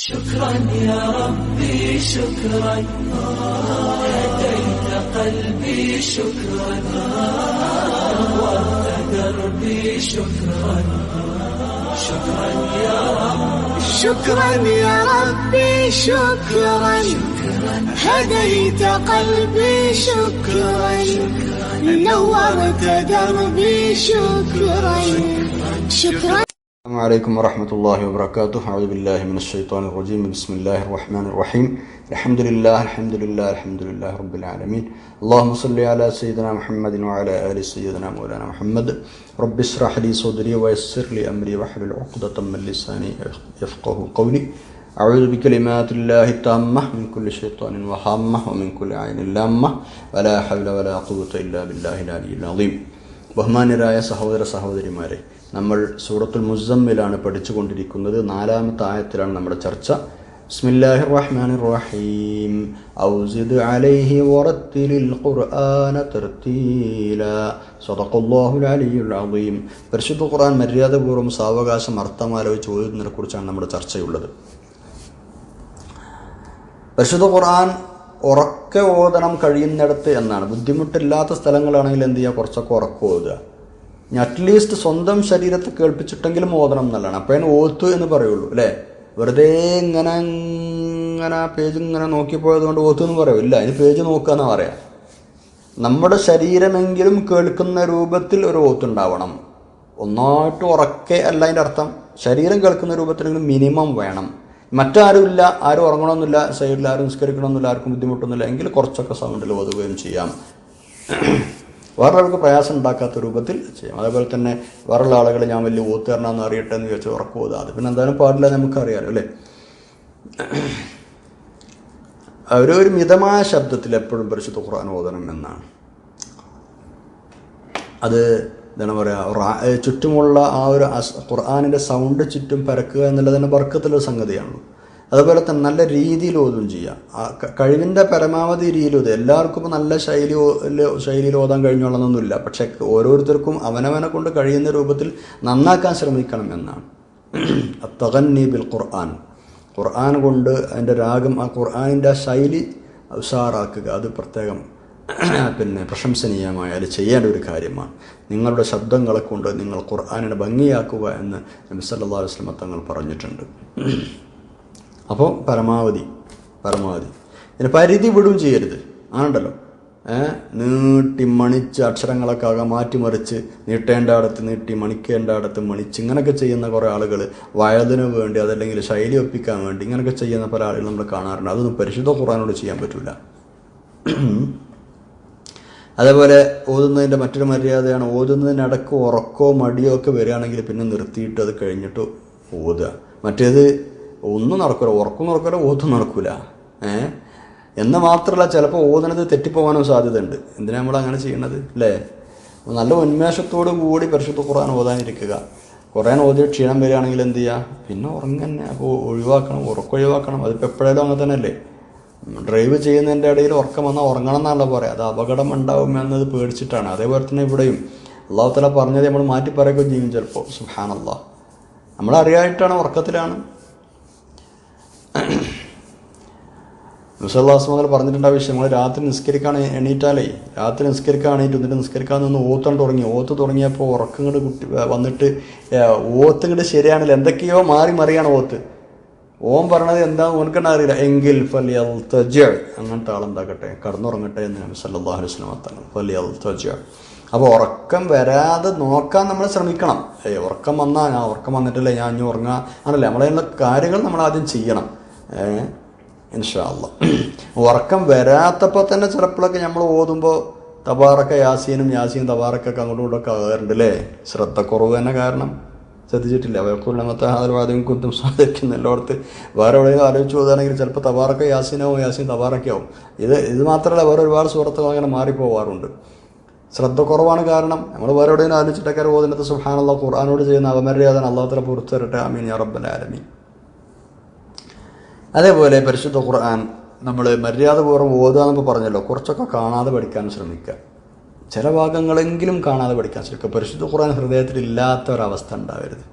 شكرا يا ربي شكرا هديت قلبي شكرا نورت دربي شكرا شكرا يا رب شكرا يا ربي شكرا هديت قلبي شكرا نورت دربي شكرا شكرا. السلام عليكم ورحمة الله وبركاته. أعوذ بالله من الشيطان الرجيم. بسم الله الرحمن الرحيم. الحمد لله رب العالمين. اللهم صل على سيدنا محمد وعلى آل سيدنا مولانا محمد. رب اشرح لي صدري ويسر لي أمري واحلل عقدة من لساني يفقه قولي. أعوذ بكلمات الله التامة من كل شيطان وهامة ومن كل عين لامة ولا حول ولا قوة إلا بالله العلي العظيم. ബഹുമാന്യരായ സഹോദരന്മാരെ, നമ്മൾ സൂറത്തുൽ മുസമ്മിലാണ് പഠിച്ചുകൊണ്ടിരിക്കുന്നത്. 4-ാമത്തെ ആയത്തിലാണ് നമ്മുടെ ചർച്ച. ബിസ്മില്ലാഹിർ റഹ്മാനിർ റഹീം. ഔസിദ് അലൈഹി വറത്തിലിൽ ഖുർആന തർതീലാ. സദഖല്ലാഹുൽ അലിയ്യുൽ അസീം. പരിശുദ്ധ ഖുർആൻ മര്യാദപൂർവ്വം സാവകാശം അർത്ഥമാലോചിച്ച് ഓതുന്നതിനെ കുറിച്ചാണ് നമ്മുടെ ചർച്ചയുള്ളത്. പരിശുദ്ധ ഖുർആൻ ഉറക്കെ ഓതണം കഴിയുന്നിടത്ത് എന്നാണ്. ബുദ്ധിമുട്ടില്ലാത്ത സ്ഥലങ്ങളാണെങ്കിൽ എന്ത് ചെയ്യുക, കുറച്ചൊക്കെ ഉറക്കെ ഓതുക. അറ്റ്ലീസ്റ്റ് സ്വന്തം ശരീരത്തെ കേൾപ്പിച്ചിട്ടെങ്കിലും ഓതണം എന്നുള്ളതാണ്. അപ്പോഴാണ് ഓത്ത് എന്ന് പറയുള്ളൂ, അല്ലേ? വെറുതെ ഇങ്ങനെ പേജ് ഇങ്ങനെ നോക്കിപ്പോയത് കൊണ്ട് ഓത്ത് എന്ന് പറയൂല്ല. അതിന് പേജ് നോക്കുക എന്നാ പറയാം. നമ്മുടെ ശരീരമെങ്കിലും കേൾക്കുന്ന രൂപത്തിൽ ഒരു ഓത്തുണ്ടാവണം. ഒന്നായിട്ട് ഉറക്കെ അല്ല അതിൻ്റെ അർത്ഥം. ശരീരം കേൾക്കുന്ന രൂപത്തിലെങ്കിലും മിനിമം വേണം. മറ്റാരുമില്ല, ആരും ഉറങ്ങണമെന്നില്ല, സൈഡിൽ ആരും നിസ്കരിക്കണമെന്നില്ല, ആർക്കും ബുദ്ധിമുട്ടൊന്നുമില്ല എങ്കിൽ കുറച്ചൊക്കെ സൗണ്ടിൽ ഓതുകയും ചെയ്യാം. വേറൊരാൾക്ക് പ്രയാസം ഉണ്ടാക്കാത്ത രൂപത്തിൽ ചെയ്യാം. അതേപോലെ തന്നെ വേറുള്ള ആളുകൾ ഞാൻ വലിയ ഓത്തുകാരനാന്ന് അറിയട്ടെ എന്ന് ചോദിച്ചാൽ ഉറക്കം ഓതുക, അത് പിന്നെ എന്തായാലും പാടില്ല, നമുക്കറിയാലോ, അല്ലേ? ഒരു മിതമായ ശബ്ദത്തിൽ എപ്പോഴും പരിശുദ്ധ ഖുർആൻ ഓതണം എന്നാണ്. അത് എന്താണ് പറയുക, ചുറ്റുമുള്ള ആ ഒരു ഖുർആനിൻ്റെ സൗണ്ട് ചുറ്റും പരക്കുക എന്നുള്ളത് തന്നെ ബർക്കത്തുള്ള സംഗതിയാണ്. അതുപോലെ തന്നെ നല്ല രീതിയിൽ ഓതുകയും ചെയ്യാം. കഴിവിൻ്റെ പരമാവധി രീതിയിൽ ഓതുക. എല്ലാവർക്കും ഇപ്പോൾ നല്ല ശൈലിയിൽ ഓതാൻ കഴിഞ്ഞോളണമെന്നൊന്നുമില്ല. പക്ഷെ ഓരോരുത്തർക്കും അവനവനെ കൊണ്ട് കഴിയുന്ന രൂപത്തിൽ നന്നാക്കാൻ ശ്രമിക്കണം എന്നാണ്. അത്തഗന്നി ബിൽ ഖുർആൻ. ഖുർആൻ കൊണ്ട് അതിൻ്റെ രാഗം, ആ ഖുർആനിൻ്റെ ആ ശൈലി ഉഷാറാക്കുക, അത് പ്രത്യേകം പ്രശംസനീയമായ അത് ചെയ്യേണ്ട ഒരു കാര്യമാണ്. നിങ്ങളുടെ ശബ്ദങ്ങളെ കൊണ്ട് നിങ്ങൾ ഖുർആനിനെ ഭംഗിയാക്കുക എന്ന് നബി സല്ലല്ലാഹു അലൈഹി വസല്ലം തങ്ങൾ പറഞ്ഞിട്ടുണ്ട്. അപ്പോൾ പരമാവധി ഇതിന് പരിധി വിടുകയും ചെയ്യരുത്. ആണുണ്ടല്ലോ, നീട്ടി മണിച്ച് അക്ഷരങ്ങളൊക്കെ ആകെ മാറ്റിമറിച്ച് നീട്ടേണ്ട അടുത്ത് നീട്ടി മണിക്കേണ്ട അടുത്ത് മണിച്ച് ഇങ്ങനെയൊക്കെ ചെയ്യുന്ന കുറേ ആളുകൾ വയതിന് വേണ്ടി, അതല്ലെങ്കിൽ ശൈലി ഒപ്പിക്കാൻ വേണ്ടി ഇങ്ങനെയൊക്കെ ചെയ്യുന്ന പല ആളുകൾ നമ്മൾ കാണാറുണ്ട്. അതൊന്നും പരിശുദ്ധ ഖുർആനോട് ചെയ്യാൻ പറ്റില്ല. അതേപോലെ ഓതുന്നതിൻ്റെ മറ്റൊരു മര്യാദയാണ്, ഓതുന്നതിനിടക്ക് ഉറക്കോ മടിയോ ഒക്കെ വരികയാണെങ്കിൽ പിന്നെ നിർത്തിയിട്ട് അത് കഴിഞ്ഞിട്ട് ഓതുക. മറ്റേത് ഒന്നും നടക്കില്ല, ഉറക്കം നടക്കില്ല, ഓത്തും നടക്കില്ല. എന്ന് മാത്രമല്ല, ചിലപ്പോൾ ഓതുന്നത് തെറ്റിപ്പോകാനും സാധ്യതയുണ്ട്. എന്തിനാണ് നമ്മൾ അങ്ങനെ ചെയ്യണത്, അല്ലേ? നല്ല ഉന്മേഷത്തോടു കൂടി പരിശുദ്ധ ഖുർആൻ ഓതാനിരിക്കുക. ഖുർആൻ ഓതി ക്ഷീണം വരികയാണെങ്കിൽ എന്ത് ചെയ്യുക, പിന്നെ ഉറങ്ങന്നെ. അപ്പോൾ ഉറക്കം ഒഴിവാക്കണം. അതിപ്പോൾ എപ്പോഴായാലും അങ്ങനെ തന്നെ അല്ലേ? ഡ്രൈവ് ചെയ്യുന്നതിൻ്റെ ഇടയിൽ ഉറക്കം വന്നാൽ ഉറങ്ങണം എന്നാണല്ലോ പറയാം. അത് അപകടം ഉണ്ടാവും എന്നത് പേടിച്ചിട്ടാണ്. അതേപോലെ തന്നെ ഇവിടെയും അല്ലാഹു തആല പറഞ്ഞത് നമ്മൾ മാറ്റി പറയുകയും ചെയ്യും ചിലപ്പോൾ. സുബ്ഹാനല്ലാഹ്, നമ്മളറിയായിട്ടാണ്, ഉറക്കത്തിലാണ്. നബി സല്ലല്ലാഹു അലൈഹി വസല്ലം പറഞ്ഞിട്ടുണ്ട് ആ വിഷയം. നമ്മൾ രാത്രി നിസ്കരിക്കാൻ എണീറ്റ് എന്നിട്ട് നിസ്കരിക്കാൻ നിന്ന് ഓത്ത് തുടങ്ങിയപ്പോൾ ഉറക്കം ഇങ്ങോട്ട് വന്നിട്ട് ഓത്ത് ശരിയാണില്ല, എന്തൊക്കെയോ മാറി മറിയാണ് ഓത്ത്. ഓൻ പറഞ്ഞത് എന്താണെന്ന് ഓനക്കണ്ട അറിയില്ല. എങ്കിൽ ഫലിയൽതജഅ, അങ്ങനത്തെ ആളെന്താക്കട്ടെ, കടന്നുറങ്ങട്ടെ എന്ന് നബി സല്ലല്ലാഹു അലൈഹി വസല്ലം പറഞ്ഞു. ഫലിയൽതജഅ. അപ്പോൾ ഉറക്കം വരാതെ നോക്കാൻ നമ്മൾ ശ്രമിക്കണം. ഉറക്കം വന്നിട്ടില്ല, ഞാൻ ഇനി ഉറങ്ങാൻ ആണല്ലേ, നമ്മളതിനുള്ള കാര്യങ്ങൾ നമ്മൾ ആദ്യം ചെയ്യണം. ഇൻഷാ അല്ലാഹ്. ഉറക്കം വരാത്തപ്പോൾ തന്നെ ചിലപ്പോഴൊക്കെ നമ്മൾ ഓതുമ്പോൾ തബാറക്ക യാസീൻ തബാറക്കൊക്കെ അങ്ങോട്ടും ഇങ്ങോട്ടൊക്കെ ആകാറുണ്ട്, അല്ലേ? ശ്രദ്ധക്കുറവ് തന്നെ കാരണം. ശ്രദ്ധിച്ചിട്ടില്ല? അവയക്കൂലമത്തെ ഹാദർവാദം കുത്തും സാധിക്കുന്ന എല്ലായിടത്ത് വേറെ എവിടെയെങ്കിലും ആലോചിച്ച് പോകാണെങ്കിൽ ചിലപ്പോൾ തബാറക്ക യാസീൻ തബാറക്കയാവും. ഇത് മാത്രമല്ല, വേറെ ഒരുപാട് സുഹൃത്തുക്കൾ അങ്ങനെ മാറിപ്പോവാറുണ്ട്. ശ്രദ്ധ കുറവാണ് കാരണം. നമ്മൾ വേറെ എവിടെയെങ്കിലും ആലോചിച്ചിട്ടൊക്കെ ഓതുന്നത് സുബ്ഹാനല്ലാഹ്. ഖുർആനോട് ചെയ്യുന്ന അവമര്യാദ അല്ലാഹു തആല പുറത്തു തരട്ടെ. ആമീൻ യാ റബ്ബൽ ആലമീൻ. അതേപോലെ പരിശുദ്ധ ഖുർആൻ നമ്മൾ മര്യാദപൂർവ്വം ഓതുക എന്നപ്പോൾ പറഞ്ഞല്ലോ, കുറച്ചൊക്കെ കാണാതെ പഠിക്കാൻ ശ്രമിക്കുക. ചില ഭാഗങ്ങളെങ്കിലും കാണാതെ പഠിക്കാൻ ശ്രമിക്കുക. പരിശുദ്ധ ഖുർആൻ ഹൃദയത്തിൽ ഇല്ലാത്ത ഒരവസ്ഥ ഉണ്ടാവരുത്.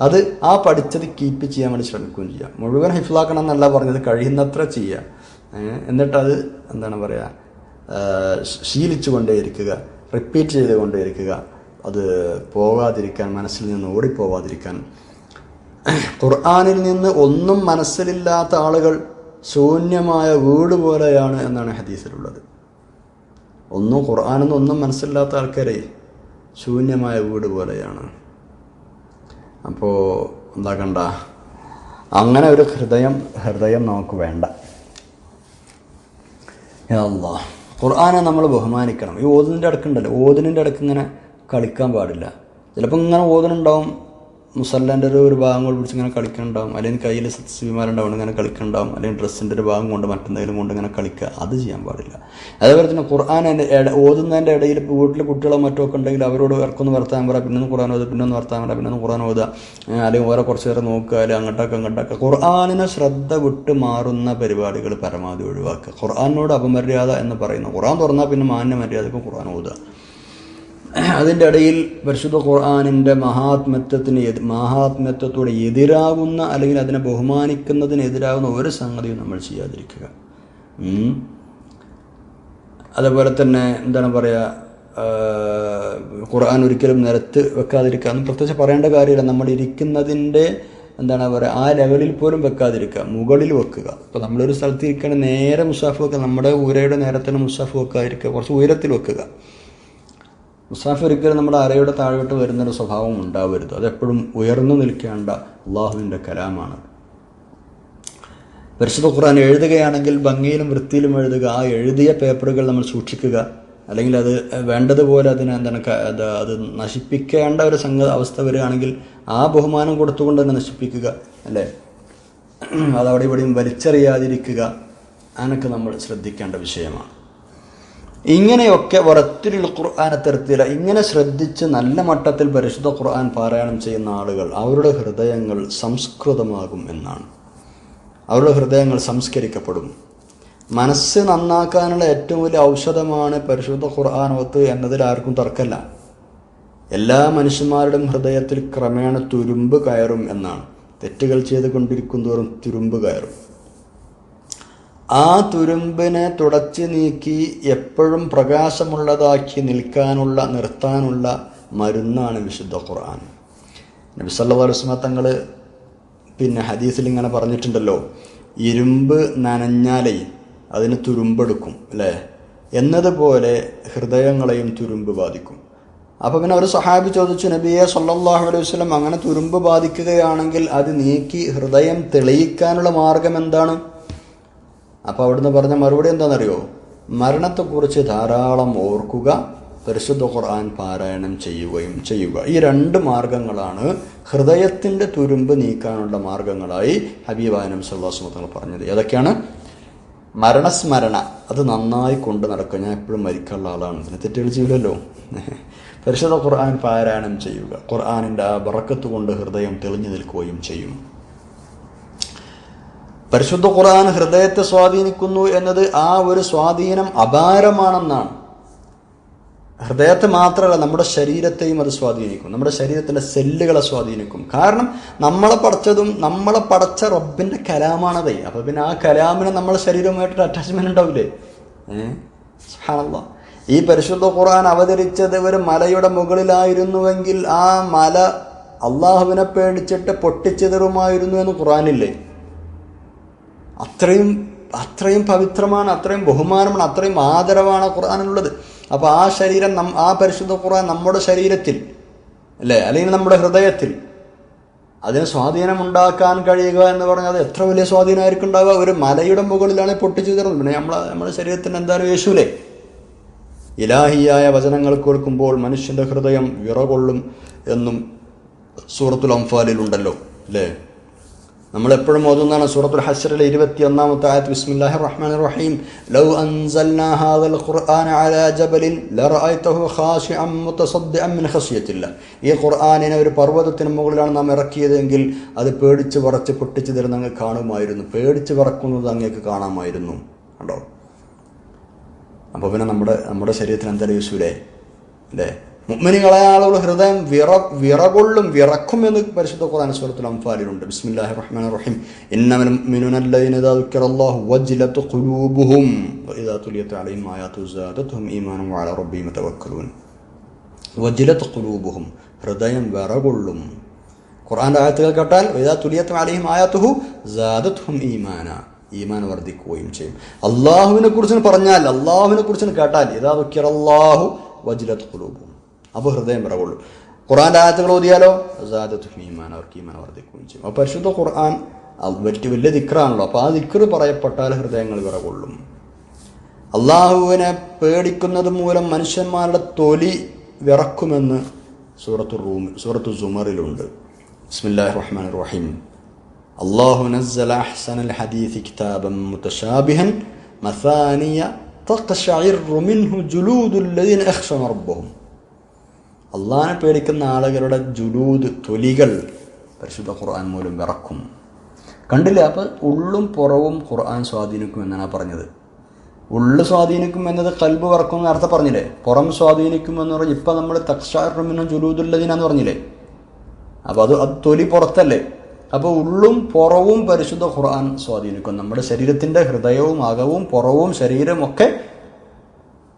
അത് ആ പഠിച്ചത് കീപ്പ് ചെയ്യാൻ വേണ്ടി ശ്രമിക്കുകയും ചെയ്യുക. മുഴുവൻ ഹിഫ്ലാക്കണം എന്നല്ല പറഞ്ഞത്, കഴിയുന്നത്ര ചെയ്യുക. എന്നിട്ടത് എന്താണ് പറയുക, ശീലിച്ചു കൊണ്ടേയിരിക്കുക, റിപ്പീറ്റ് ചെയ്തുകൊണ്ടേയിരിക്കുക. അത് പോകാതിരിക്കാൻ, മനസ്സിൽ നിന്ന് ഓടിപ്പോവാതിരിക്കാൻ. ഖുർആനിൽ നിന്ന് ഒന്നും മനസ്സിലില്ലാത്ത ആളുകൾ ശൂന്യമായ വീട് പോലെയാണ് എന്നാണ് ഹദീസിലുള്ളത്. ഖുർആനിൽ നിന്ന് ഒന്നും മനസ്സിലില്ലാത്ത ആൾക്കാരെ ശൂന്യമായ വീട് പോലെയാണ്. അപ്പോൾ എന്താക്കണ്ട, അങ്ങനെ ഒരു ഹൃദയം നമുക്ക് വേണ്ട. അല്ലാഹ്, ഖുർആനെ നമ്മൾ ബഹുമാനിക്കണം. ഈ ഓതിൻ്റെ ഇടക്കുണ്ടല്ലോ, ഓതിൻ്റെ ഇടക്ക് ഇങ്ങനെ കളിക്കാൻ പാടില്ല. ചിലപ്പോൾ ഇങ്ങനെ ഓതുന്നുണ്ടാവും, മുസല്ലേൻ്റെ ഒരു ഭാഗം കൊണ്ട് പിടിച്ച് ഇങ്ങനെ കളിക്കുന്നുണ്ടാവും, അല്ലെങ്കിൽ കയ്യിൽ സത്യവിമാരുണ്ടാവും ഇങ്ങനെ കളിക്കുന്നുണ്ടാവും, അല്ലെങ്കിൽ ഡ്രസ്സിൻ്റെ ഒരു ഭാഗം കൊണ്ട് മറ്റെന്തെങ്കിലും കൊണ്ട് ഇങ്ങനെ കളിക്കുക. അത് ചെയ്യാൻ പാടില്ല. അതേപോലെ തന്നെ ഖുർആൻ ഓതുന്നതിൻ്റെ ഇടയിൽ ഇപ്പോൾ വീട്ടിൽ കുട്ടികളോ മറ്റോ ഒക്കെ ഉണ്ടെങ്കിൽ അവരോട് ഇറക്കൊന്ന് വർത്താൻ പറയാം, പിന്നൊന്ന് ഖുർആൻ ഓതുക, പിന്നൊന്ന് വർത്താൻ പറയാം, പിന്നൊന്ന് ഖുർആൻ ഓതുക, അല്ലെങ്കിൽ ഓരോ കുറച്ച് നേരം നോക്കുക, അല്ലെങ്കിൽ അങ്ങോട്ടൊക്കെ. ഖുർആനിനെ ശ്രദ്ധ വിട്ട് മാറുന്ന പരിപാടികൾ പരമാവധി ഒഴിവാക്കുക. ഖുർആനോട് അപമര്യാദ എന്ന് പറയുന്നു. ഖുർആൻ തുറന്നാൽ പിന്നെ മാന്യ മര്യാദക്കും ഖുർആൻ ഓതുക. അതിൻ്റെ ഇടയിൽ പരിശുദ്ധ ഖുർആനിൻ്റെ മഹാത്മ്യത്വത്തോട് എതിരാകുന്ന, അല്ലെങ്കിൽ അതിനെ ബഹുമാനിക്കുന്നതിന് എതിരാകുന്ന ഒരു സംഗതിയും നമ്മൾ ചെയ്യാതിരിക്കുക. അതേപോലെ തന്നെ എന്താണ് പറയുക, ഖുർആൻ ഒരിക്കലും നിരത്ത് വെക്കാതിരിക്കുക. അന്ന് പ്രത്യേകിച്ച് പറയേണ്ട കാര്യമില്ല. നമ്മൾ ഇരിക്കുന്നതിൻ്റെ എന്താണ് പറയുക, ആ ലെവലിൽ പോലും വെക്കാതിരിക്കുക, മുകളിൽ വെക്കുക. ഇപ്പോൾ നമ്മളൊരു സ്ഥലത്ത് ഇരിക്കുകയാണ്, നേരെ മുസാഫ് വെക്കുക, നമ്മുടെ ഉരയുടെ നേരെ തന്നെ മുസാഫ് വെക്കാതിരിക്കുക, കുറച്ച് ഉയരത്തിൽ വെക്കുക. മുസാഫ് ഒരിക്കലും നമ്മുടെ അരയുടെ താഴോട്ട് വരുന്നൊരു സ്വഭാവം ഉണ്ടാവരുത്. അതെപ്പോഴും ഉയർന്നു നിൽക്കേണ്ട അള്ളാഹുവിൻ്റെ കലാമാണ്. പരിശുദ്ധ ഖുർആൻ എഴുതുകയാണെങ്കിൽ ഭംഗിയിലും വൃത്തിയിലും എഴുതുക. ആ എഴുതിയ പേപ്പറുകൾ നമ്മൾ സൂക്ഷിക്കുക. അല്ലെങ്കിൽ അത് വേണ്ടതുപോലെ അതിനെ അത് നശിപ്പിക്കേണ്ട ഒരു അവസ്ഥ വരികയാണെങ്കിൽ ആ ബഹുമാനം കൊടുത്തുകൊണ്ട് തന്നെ നശിപ്പിക്കുക, അല്ലേ? അതവിടെ ഇവിടെയും വലിച്ചെറിയാതിരിക്കുക. അതിനൊക്കെ നമ്മൾ ശ്രദ്ധിക്കേണ്ട വിഷയമാണ്. ഇങ്ങനെയൊക്കെ വറത്തിലുള്ള ഖുർആനെ തരത്തില ഇങ്ങനെ ശ്രദ്ധിച്ച് നല്ല മട്ടത്തിൽ പരിശുദ്ധ ഖുർആൻ പാരായണം ചെയ്യുന്ന ആളുകൾ അവരുടെ ഹൃദയങ്ങൾ സംസ്കൃതമാകും എന്നാണ്. അവരുടെ ഹൃദയങ്ങൾ സംസ്കരിക്കപ്പെടും. മനസ്സ് നന്നാക്കാനുള്ള ഏറ്റവും വലിയ ഔഷധമാണ് പരിശുദ്ധ ഖുർആനോത്ത് എന്നതിൽ ആർക്കും തർക്കമില്ല. എല്ലാ മനുഷ്യന്മാരുടെയും ഹൃദയത്തിൽ ക്രമേണ തുരുമ്പ് കയറും എന്നാണ്. തെറ്റുകൾ ചെയ്തുകൊണ്ടിരിക്കുന്തോറും തുരുമ്പ് കയറും. ആ തുരുമ്പിനെ തുടച്ച് നീക്കി എപ്പോഴും പ്രകാശമുള്ളതാക്കി നിർത്താനുള്ള മരുന്നാണ് വിശുദ്ധ ഖുർആൻ. നബി സല്ലല്ലാഹു അലൈഹി വസല്ലം തങ്ങൾ ഹദീസിൽ ഇങ്ങനെ പറഞ്ഞിട്ടുണ്ടല്ലോ, ഇരുമ്പ് നനഞ്ഞാലേ അതിന് തുരുമ്പെടുക്കും, അല്ലേ? എന്നതുപോലെ ഹൃദയങ്ങളെയും തുരുമ്പ് ബാധിക്കും. അപ്പോൾ ഒരു സഹാബി ചോദിച്ചു, നബിയെ സല്ലല്ലാഹു അലൈഹി വസല്ലം, അങ്ങനെ തുരുമ്പ് ബാധിക്കുകയാണെങ്കിൽ അത് നീക്കി ഹൃദയം തെളിയിക്കാനുള്ള മാർഗം എന്താണ്? അപ്പോൾ അവിടുന്ന് പറഞ്ഞ മറുപടി എന്താണെന്നറിയോ? മരണത്തെക്കുറിച്ച് ധാരാളം ഓർക്കുക, പരിശുദ്ധ ഖുർആൻ പാരായണം ചെയ്യുക. ഈ രണ്ട് മാർഗങ്ങളാണ് ഹൃദയത്തിൻ്റെ തുരുമ്പ് നീക്കാനുള്ള മാർഗങ്ങളായി ഹബീബായ നബി സല്ലല്ലാഹു അലൈഹി വസല്ലം പറഞ്ഞത്. ഏതൊക്കെയാണ്? മരണസ്മരണ, അത് നന്നായി കൊണ്ട് നടക്കുക. ഞാൻ എപ്പോഴും മരിക്കാനുള്ള ആളാണ്, ഇതിന് തെറ്റുകൾ ചെയ്യില്ലല്ലോ. പരിശുദ്ധ ഖുർആൻ പാരായണം ചെയ്യുക. ഖുർആനിൻ്റെ ആ ബറക്കത്ത് കൊണ്ട് ഹൃദയം തെളിഞ്ഞു നിൽക്കുകയും ചെയ്യും. പരിശുദ്ധ ഖുർആൻ ഹൃദയത്തെ സ്വാധീനിക്കുന്നു എന്നത് ആ ഒരു സ്വാധീനം അപാരമാണെന്നാണ്. ഹൃദയത്തെ മാത്രമല്ല, നമ്മുടെ ശരീരത്തെയും അത് സ്വാധീനിക്കും. നമ്മുടെ ശരീരത്തിൻ്റെ സെല്ലുകളെ സ്വാധീനിക്കും. കാരണം നമ്മളെ പടച്ച റബ്ബിൻ്റെ കലാമാണതേ. അപ്പോൾ പിന്നെ ആ കലാമിന് നമ്മളെ ശരീരവുമായിട്ടൊരു അറ്റാച്ച്മെന്റ് ഉണ്ടാവില്ലേ? സുബ്ഹാനല്ലാഹ്. ഈ പരിശുദ്ധ ഖുർആൻ അവതരിച്ചത് ഒരു മലയുടെ മുകളിലായിരുന്നുവെങ്കിൽ ആ മല അള്ളാഹുവിനെ പേടിച്ചിട്ട് പൊട്ടിച്ചെതറുമായിരുന്നു എന്ന് ഖുർആനില്ലേ? അത്രയും പവിത്രമാണ്, അത്രയും ബഹുമാനമാണ്, അത്രയും ആദരവാണ് ഖുർആനിലുള്ളത്. അപ്പോൾ ആ ശരീരം, ആ പരിശുദ്ധ ഖുർആൻ നമ്മുടെ ശരീരത്തിൽ, അല്ലേ, അല്ലെങ്കിൽ നമ്മുടെ ഹൃദയത്തിൽ അതിന് സ്വാധീനം ഉണ്ടാക്കാൻ കഴിയുക എന്ന് പറഞ്ഞാൽ എത്ര വലിയ സ്വാധീനമായിരിക്കും ഉണ്ടാവുക. ഒരു മലയുടെ മുകളിലാണ് പൊട്ടിച്ചു തരുന്നത്. പിന്നെ നമ്മുടെ ശരീരത്തിന് എന്തായാലും യേശുലേ. ഇലാഹിയായ വചനങ്ങൾ കേൾക്കുമ്പോൾ മനുഷ്യൻ്റെ ഹൃദയം വിറകൊള്ളും എന്നും സൂറത്തുൽ അംഫാലിൽ ഉണ്ടല്ലോ, അല്ലേ? നമ്മളെപ്പോഴും ഓതുന്നതാണ് സൂറത്തുൽ ഹശ്റിലെ 21-ാമത്തെ ആയത്ത്. ബിസ്മില്ലാഹിർ റഹ്മാനിർ റഹീം. ലൗ അൻസൽനാ ഹാദൽ ഖുർആന അലാ ജബലിൻ ലറഅയ്തഹു ഖാശിഅൻ മുതസദ്ദിഅൻ മിൻ ഖശിയത്തില്ലാഹ്. ഈ ഖുർആനിനെ ഒരു പർവ്വതത്തിന് മുകളിലാണ് നാം ഇറക്കിയതെങ്കിൽ അത് പേടിച്ച് വിറച്ച് പൊട്ടിച്ചു തരുന്ന അങ്ങ് കാണുമായിരുന്നു. പേടിച്ച് വിറക്കുന്നത് അങ്ങേക്ക് കാണാമായിരുന്നു. കണ്ടോ? അപ്പോൾ പിന്നെ നമ്മുടെ ശരീരത്തിന് എന്തായാലും യൂസൂലേ? അല്ലേ? മുഅ്മിനീങ്ങളായ ആളുകൾ ഹൃദയം വിറക്കും എന്ന് പരിശുദ്ധ ഖുർആൻ സൂറത്തുൽ അൻഫാലിലുണ്ട്. ബിസ്മില്ലാഹിർ റഹ്മാനിർ റഹീം. ഇന്നമൽ മുഅ്മിനൂന അല്ലദീന ഇദാ ദുക്കിറല്ലാഹു വജിലത് ഖുലൂബുഹും വഇദാ തുലിയത് അലൈഹിം ആയാതുഹു സാദത്തുഹും ഈമാനൻ വഅലാ റബ്ബിഹിം യതവക്കലൂൻ. വജിലത് ഖുലൂബുഹും, ഹൃദയം വിറകൊള്ളും. ഖുർആന്റെ ആയത്തുകൾ കേട്ടാൽ വഇദാ തുലിയത് അലൈഹിം ആയാതുഹു സാദത്തുഹും ഈമാന, ഈമാൻ വർദ്ധിക്കുകയും ചെയ്യും. അല്ലാഹുവിനെ കുറിച്ച് പറഞ്ഞാൽ, അല്ലാഹുവിനെ കുറിച്ച് കേട്ടാൽ ഇദാ ദുക്കിറല്ലാഹു വജിലത് ഖുലൂബുഹും, അപ്പോൾ ഹൃദയം വിറകൊള്ളും. ഖുർആന്റെ ആയത്തുകൾ ഓതിയാലോ സാദത്തുഹും ഈമാന, അവർക്ക് ഈമാൻ വർദ്ധിക്കുകയും ചെയ്യും. അപ്പോൾ പരിശുദ്ധ ഖുർആൻ വലിയ ദിക്റാണല്ലോ. അപ്പോൾ ആ ദിക്റ് പറയപ്പെട്ടാൽ ഹൃദയങ്ങൾ വിറകൊള്ളും. അള്ളാഹുവിനെ പേടിക്കുന്നത് മൂലം മനുഷ്യന്മാരുടെ തൊലി വിറക്കുമെന്ന് സൂറത്തു സുമറിലുണ്ട്. ബിസ്മില്ലാഹിർ റഹ്മാനിർ റഹീം. അല്ലാഹു നസ്സല അഹ്സനൽ ഹദീസി കിതാബൻ മുതശാബിഹൻ മസാനിയ തഖ്ശഇറു മിൻഹു ജുലൂദുൽ ലദീന യഖ്ശൗന റബ്ബഹും. അള്ളാഹിനെ പേടിക്കുന്ന ആളുകളുടെ ജുലൂദ്, തൊലികൾ പരിശുദ്ധ ഖുർആൻ മൂലം വിറക്കും. കണ്ടില്ല? അപ്പം ഉള്ളും പുറവും ഖുർആൻ സ്വാധീനിക്കും എന്നാണ് പറഞ്ഞത്. ഉള്ളു സ്വാധീനിക്കും എന്നത് കൽബ് വിറക്കും എന്ന് നേരത്തെ പറഞ്ഞില്ലേ? പുറം സ്വാധീനിക്കും എന്ന് പറഞ്ഞാൽ ഇപ്പം നമ്മൾ തഖ്ശഇറു മിൻഹു ജുലൂദുൽ ലദീന എന്ന് പറഞ്ഞില്ലേ? അപ്പോൾ അത് തൊലി പുറത്തല്ലേ? അപ്പോൾ ഉള്ളും പുറവും പരിശുദ്ധ ഖുർആൻ സ്വാധീനിക്കും. നമ്മുടെ ശരീരത്തിൻ്റെ ഹൃദയവും അകവും പുറവും ശരീരവും ഒക്കെ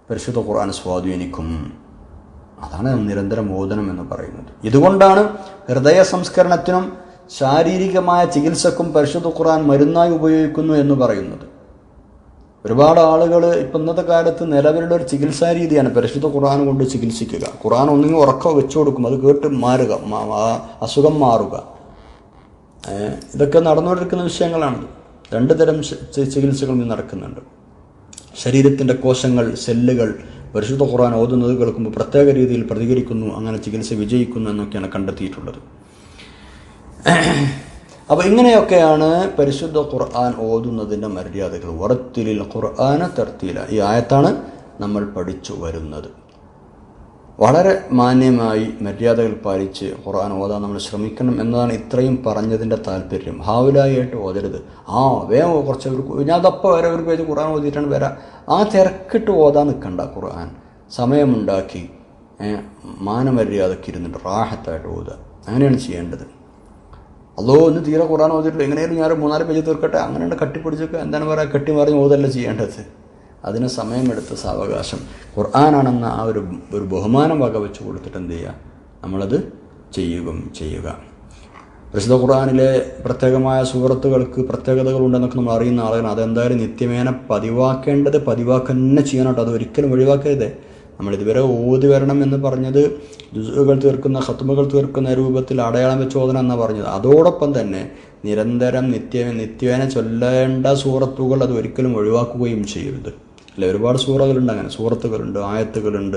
പരിശുദ്ധ ഖുർആൻ സ്വാധീനിക്കും. അതാണ് നിരന്തരം ഓതണം എന്ന് പറയുന്നത്. ഇതുകൊണ്ടാണ് ഹൃദയ സംസ്കരണത്തിനും ശാരീരികമായ ചികിത്സക്കും പരിശുദ്ധ ഖുർആൻ മരുന്നായി ഉപയോഗിക്കുന്നു എന്ന് പറയുന്നത്. ഒരുപാട് ആളുകൾ ഇപ്പം ഇന്നത്തെ കാലത്ത് നിലവിലുള്ള ഒരു ചികിത്സാ രീതിയാണ് പരിശുദ്ധ ഖുർആൻ കൊണ്ട് ചികിത്സിക്കുക. ഖുർആൻ ഒന്നെങ്കിൽ ഉറക്കം വെച്ചു കൊടുക്കും, അത് കേട്ട് മാറുക, അസുഖം മാറുക. ഇതൊക്കെ നടന്നുകൊണ്ടിരിക്കുന്ന വിഷയങ്ങളാണ്. രണ്ട് തരം ചികിത്സകൾ നടക്കുന്നുണ്ട്. ശരീരത്തിൻ്റെ കോശങ്ങൾ, സെല്ലുകൾ പരിശുദ്ധ ഖുർആൻ ഓതുന്നത് കേൾക്കുമ്പോൾ പ്രത്യേക രീതിയിൽ പ്രതികരിക്കുന്നു, അങ്ങനെ ചികിത്സ വിജയിക്കുന്നു എന്നൊക്കെയാണ് കണ്ടെത്തിയിട്ടുള്ളത്. അപ്പോൾ ഇങ്ങനെയൊക്കെയാണ് പരിശുദ്ധ ഖുർആൻ ഓതുന്നതിൻ്റെ മര്യാദകൾ. വറത്തിലിൽ ഖുർആന തർത്തീല, ഈ ആയത്താണ് നമ്മൾ പഠിച്ചു വരുന്നത്. വളരെ മാന്യമായി മര്യാദകൾ പാലിച്ച് ഖുർആൻ ഓതാൻ നമ്മൾ ശ്രമിക്കണം എന്നതാണ് ഇത്രയും പറഞ്ഞതിൻ്റെ താല്പര്യം. ഹാവുലായിട്ട് ഓതരുത്. വേഗം കുറച്ച് ഞാൻ അതപ്പോൾ വരെ ഒരു പേജ് ഖുർആൻ ഓതിയിട്ടാണ് വരാം. ആ തിരക്കിട്ട് ഓതാൻ നിൽക്കണ്ട. ഖുർആൻ സമയമുണ്ടാക്കി മാനമര്യാദക്ക് ഇരുന്നിട്ട് റാഹത്തായിട്ട് ഓതുക, അങ്ങനെയാണ് ചെയ്യേണ്ടത്. ഒന്ന് തീരെ ഖുർആൻ ഓതിയിട്ടില്ല, എങ്ങനെയാലും ഞാൻ 3-4 പേജ് തീർക്കട്ടെ, അങ്ങനെയുണ്ട് കട്ടിപ്പിടിച്ചൊക്കെ എന്താണ് പറയുക, കെട്ടി മറിഞ്ഞ് ഓതല്ല ചെയ്യേണ്ടത്. അതിന് സമയമെടുത്ത് സാവകാശം ഖുർആനാണെന്ന ആ ഒരു ബഹുമാനം വകവെച്ച് കൊടുത്തിട്ട് എന്ത് ചെയ്യുക, നമ്മളത് ചെയ്യുക. പരിശുദ്ധ ഖുർആനിലെ പ്രത്യേകമായ സൂറത്തുകൾക്ക് പ്രത്യേകതകളുണ്ടെന്നൊക്കെ നമ്മൾ അറിയുന്ന ആളുകൾ അതെന്തായാലും നിത്യമേന പതിവാക്കന്നെ ചെയ്യാനായിട്ട്, അത് ഒരിക്കലും ഒഴിവാക്കരുത്. നമ്മളിതുവരെ ഓതി വരണം എന്ന് പറഞ്ഞത് ജുസുകൾ തീർക്കുന്ന, ഖത്മുകൾ തീർക്കുന്ന രൂപത്തിൽ അടയാളം വെച്ച് ഓതണം എന്നാണ് പറഞ്ഞത്. അതോടൊപ്പം തന്നെ നിരന്തരം നിത്യേന ചൊല്ലേണ്ട സൂറത്തുകൾ അത് ഒരിക്കലും ഒഴിവാക്കുകയും ചെയ്യരുത്. അല്ലെ, ഒരുപാട് സൂറകളുണ്ട്, അങ്ങനെ സൂറത്തുകളുണ്ട്, ആയത്തുകളുണ്ട്.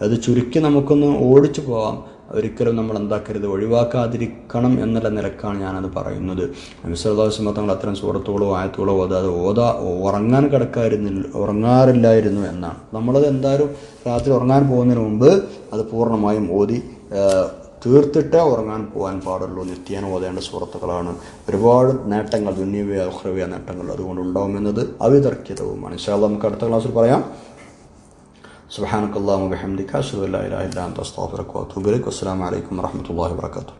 അത് ചുരുക്കി നമുക്കൊന്ന് ഓടിച്ചു പോവാം. ഒരിക്കലും നമ്മൾ എന്താക്കരുത്, ഒഴിവാക്കാതിരിക്കണം എന്നുള്ള നിലക്കാണ് ഞാനത് പറയുന്നത്. നബി സല്ലല്ലാഹു അലൈഹി വസല്ലം തങ്ങൾ അത്തരം സൂറത്തുകളോ ആയത്തുകളോ ഉറങ്ങാറില്ലായിരുന്നു എന്നാണ്. നമ്മളത് എന്തായാലും രാത്രി ഉറങ്ങാൻ പോകുന്നതിന് മുമ്പ് അത് പൂർണ്ണമായും ഓതി തീർത്തിട്ടേ ഉറങ്ങാൻ പോകാൻ പാടുള്ളൂ. നിത്യേന ഓതേണ്ട സൂറത്തുകളാണ്. ഒരുപാട് നേട്ടങ്ങൾ, ദുന്യവിയ ഉഖ്റവിയ നേട്ടങ്ങൾ അതുകൊണ്ട് ഉണ്ടാവുമെന്നത് അവിതർക്കിതവുമാണ്. ഇൻഷാ അല്ലാഹ് നമുക്ക് അടുത്ത ക്ലാസ്സിൽ പറയാം. സുബ്ഹാനക്കല്ലാഹുമ്മ വബിഹംദിക അശ്ഹദു അല്ലാ ഇലാഹ ഇല്ലാ അൻത അസ്തഗ്ഫിറുക വഅതൂബു ഇലൈക്. അസ്സലാമു അലൈക്കും വറഹ്മത്തുള്ളാഹി വബറകാതുഹു.